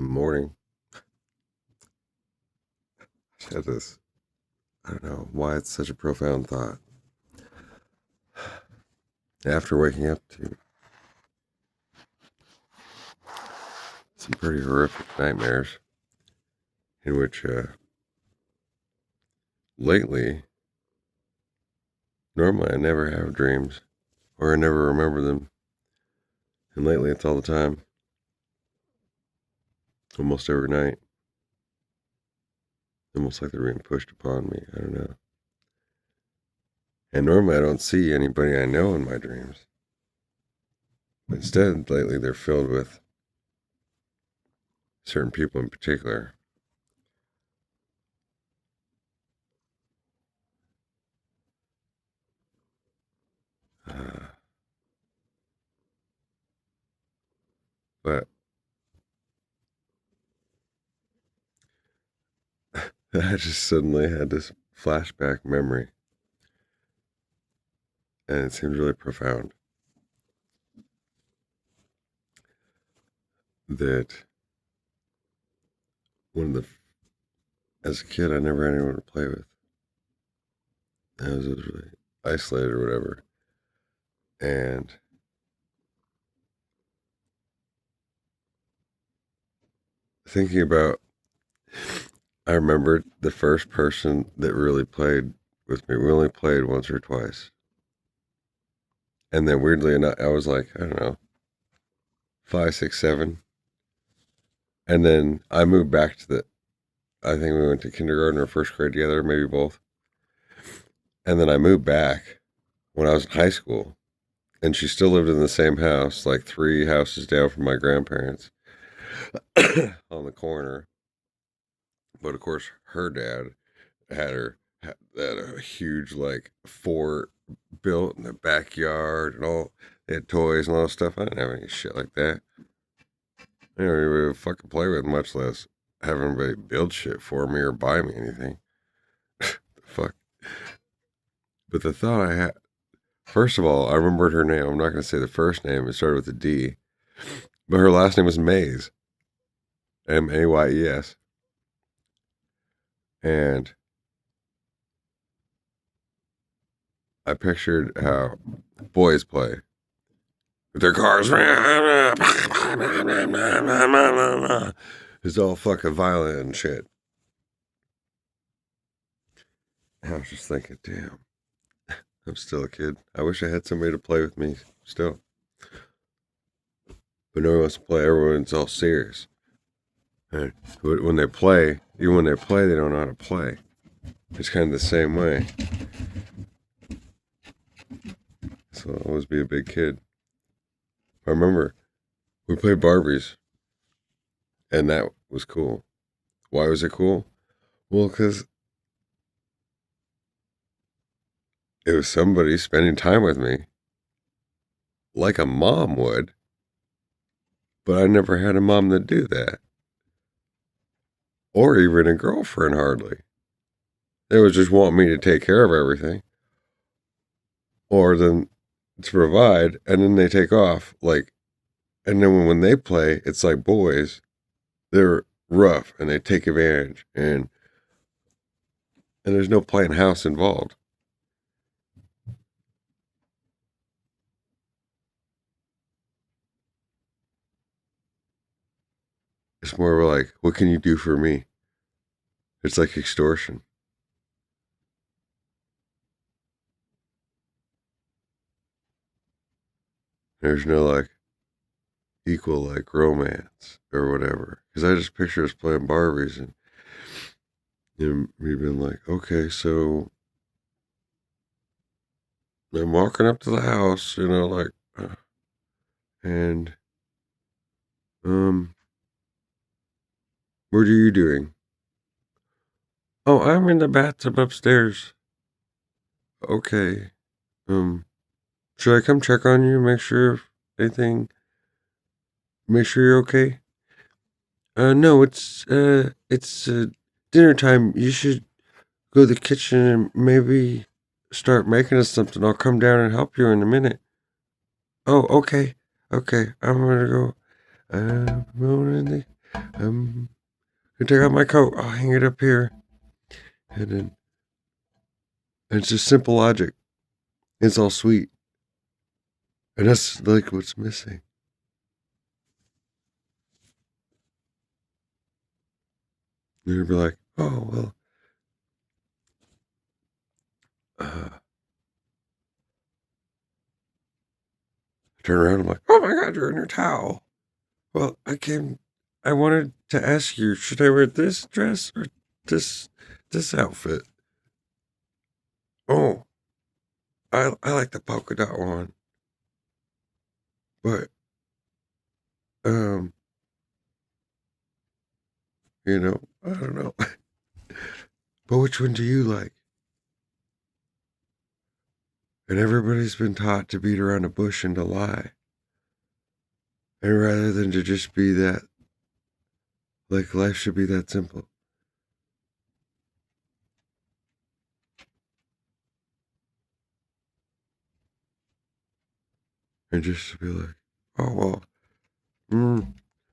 morning. I had this, I don't know why it's such a profound thought. After waking up to some pretty horrific nightmares, in which lately, normally I never have dreams, or I never remember them, and lately it's all the time, almost every night, almost like they're being pushed upon me. I don't know. And normally I don't see anybody I know in my dreams. But instead, lately they're filled with certain people in particular. Uh, but I just suddenly had this flashback memory, and it seems really profound that as a kid, I never had anyone to play with. I was really isolated or whatever. And thinking about, I remembered the first person that really played with me. We only played once or twice. And then weirdly enough, I was like, I don't know, 5, 6, 7. And then I moved back I think we went to kindergarten or first grade together, maybe both. And then I moved back when I was in high school. And she still lived in the same house, like 3 houses down from my grandparents on the corner. But of course, her dad had a huge like fort built in the backyard and all. They had toys and all that stuff. I didn't have any shit like that. I didn't even fucking play with, much less have anybody build shit for me or buy me anything. The fuck. But the thought I had, first of all, I remembered her name. I'm not going to say the first name. It started with a D, but her last name was Mays, Mayes, and I pictured how boys play with their cars. It's all fucking violent and shit. And I was just thinking, damn, I'm still a kid. I wish I had somebody to play with me still. But no one wants to play. Everyone's all serious. And when they play, even when they play, they don't know how to play. It's kind of the same way. So I'll always be a big kid. I remember we played Barbies, and that was cool. Why was it cool? Well, because it was somebody spending time with me like a mom would, but I never had a mom that do that. Or even a girlfriend, hardly. They would just want me to take care of everything. Or then to provide, and then they take off. And then when they play, it's like boys. They're rough and they take advantage, and there's no playing house involved. It's more like, what can you do for me? It's like extortion. There's no like equal like romance or whatever. Because I just picture us playing Barbies and me being like, okay, so I'm walking up to the house, and what are you doing? Oh, I'm in the bathtub upstairs. Okay. Um, should I come check on you? Anything, make sure you're okay? No, it's dinner time. You should go to the kitchen and maybe start making us something. I'll come down and help you in a minute. Oh, okay. Okay, I'm gonna go. I'm going in the I'm gonna take out my coat. I'll hang it up here. And it's just simple logic. It's all sweet. And that's like what's missing. You'd be like, oh, well, turn around. I'm like, oh my God, you're in your towel. Well, I wanted to ask you, should I wear this dress or this outfit? Oh, I like the polka dot one. But, um, I don't know. But which one do you like? And everybody's been taught to beat around the bush and to lie. And rather than to just be that, like life should be that simple. And just to be like, oh, well,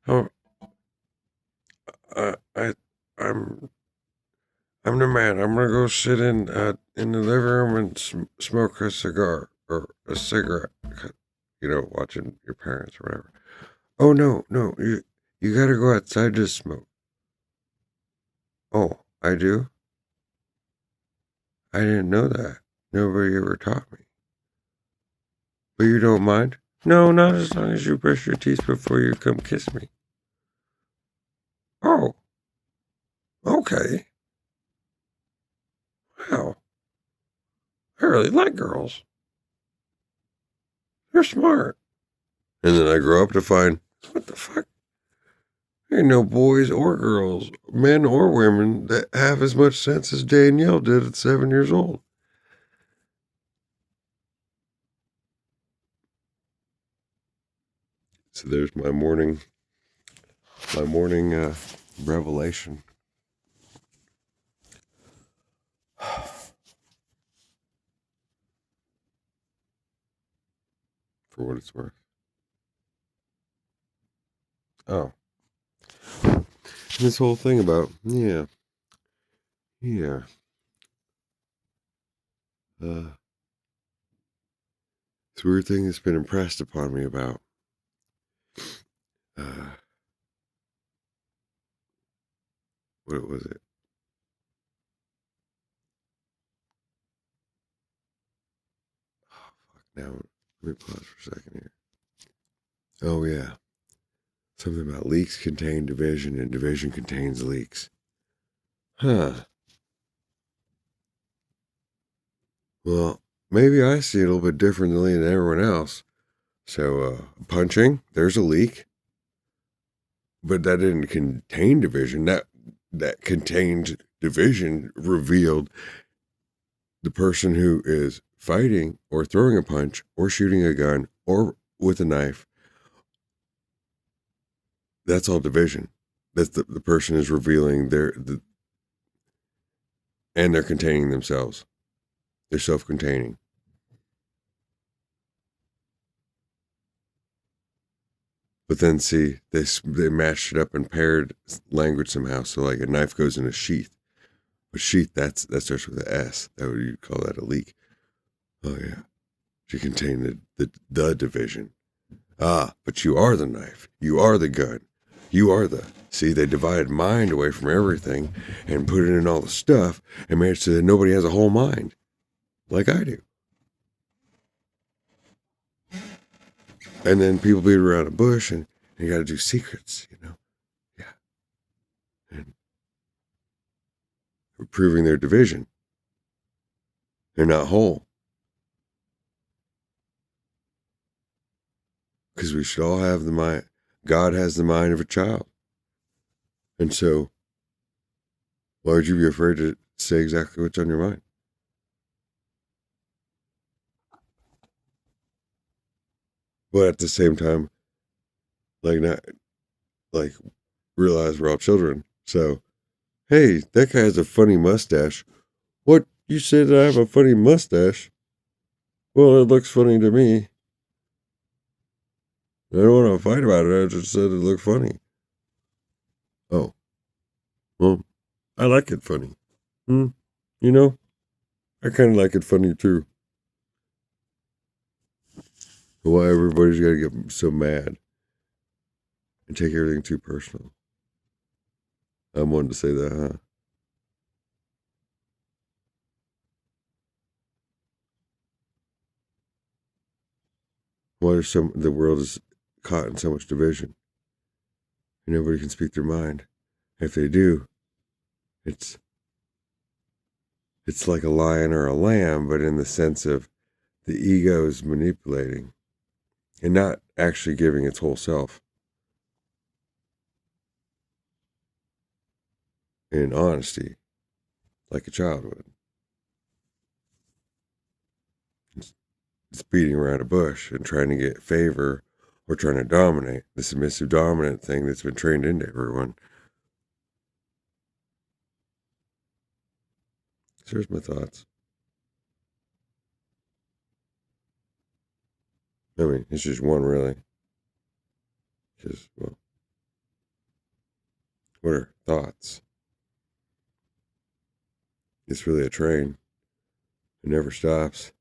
oh, I, I'm the man. I'm gonna go sit in the living room and smoke a cigar or a cigarette. Watching your parents or whatever. Oh no, you gotta go outside to smoke. Oh, I do. I didn't know that. Nobody ever taught me. But you don't mind? No, not as long as you brush your teeth before you come kiss me. Oh, okay. Wow, I really like girls. They're smart. And then I grow up to find, what the fuck? There ain't no boys or girls, men or women, that have as much sense as Danielle did at 7 years old. So there's my morning revelation. For what it's worth. Oh. This whole thing about, yeah. This weird thing that's been impressed upon me about what was it? Oh, fuck. Now, let me pause for a second here. Oh, yeah. Something about leaks contain division and division contains leaks. Huh. Well, maybe I see it a little bit differently than everyone else. So, punching, there's a leak. But that didn't contain division. That contained division revealed the person who is fighting or throwing a punch or shooting a gun or with a knife. That's all division. That's the person is revealing and they're containing themselves. They're self-containing. But then see, they matched it up and paired language somehow. So like a knife goes in a sheath. But sheath, that starts with an S. That would you call that a leak. Oh yeah. To contain the division. Ah, but you are the knife. You are the gun. You are see, they divided mind away from everything and put it in all the stuff and made it so that nobody has a whole mind. Like I do. And then people beat around a bush and you got to do secrets, Yeah. And proving their division. They're not whole. Because we should all have the mind. God has the mind of a child. And so, why would you be afraid to say exactly what's on your mind? But at the same time, realize we're all children. So, hey, that guy has a funny mustache. What? You said I have a funny mustache? Well, it looks funny to me. I don't want to fight about it. I just said it looked funny. Oh, well, I like it funny. Hmm. You know, I kind of like it funny too. Why everybody's got to get so mad and take everything too personal. I'm one to say that, huh? Why is the world is caught in so much division and nobody can speak their mind? If they do, it's it's like a lion or a lamb, but in the sense of the ego is manipulating and not actually giving its whole self in honesty, like a child would. It's beating around a bush and trying to get favor or trying to dominate the submissive dominant thing that's been trained into everyone. So here's my thoughts. I mean, it's just one really. Just, well, what are thoughts? It's really a train. It never stops.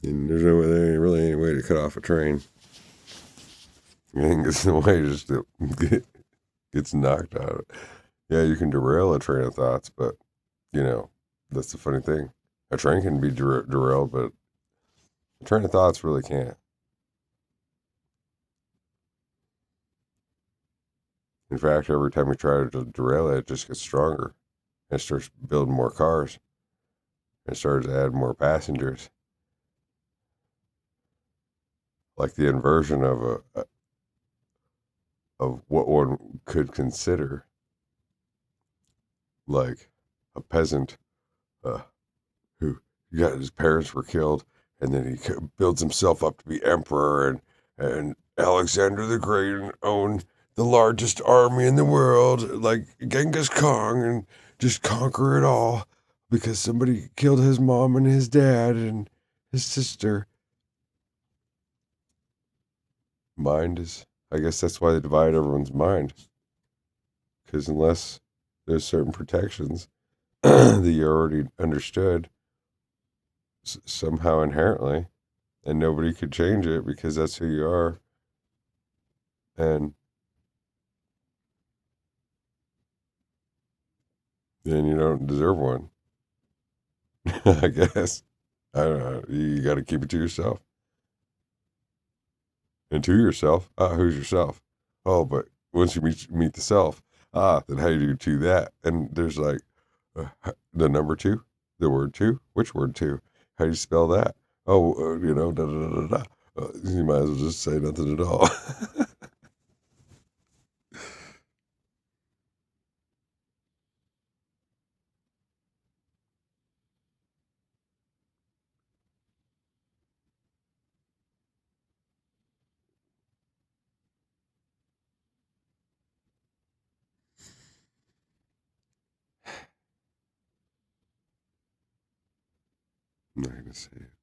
And there ain't really any way to cut off a train. I think it's the way just to gets knocked out. Yeah, you can derail a train of thoughts, but, that's the funny thing. A train can be derailed, but a train of thoughts really can't. In fact, every time you try to derail it, it just gets stronger. And it starts building more cars. And it starts to add more passengers. Like the inversion of what one could consider like a peasant uh, who got his parents were killed, and then he builds himself up to be emperor, and Alexander the Great owned the largest army in the world, like Genghis Khan, and just conquer it all because somebody killed his mom and his dad and his sister. Mind is, I guess that's why they divide everyone's mind, because unless there's certain protections that you already understood somehow inherently, and nobody could change it because that's who you are. And then you don't deserve one, I guess. I don't know. You got to keep it to yourself and to yourself. Who's yourself? Oh, but once you meet the self, then how do you do that? And there's like the number two, the word two. Which word two? How do you spell that? Oh, da da da da da. You might as well just say nothing at all. I'm not gonna say it.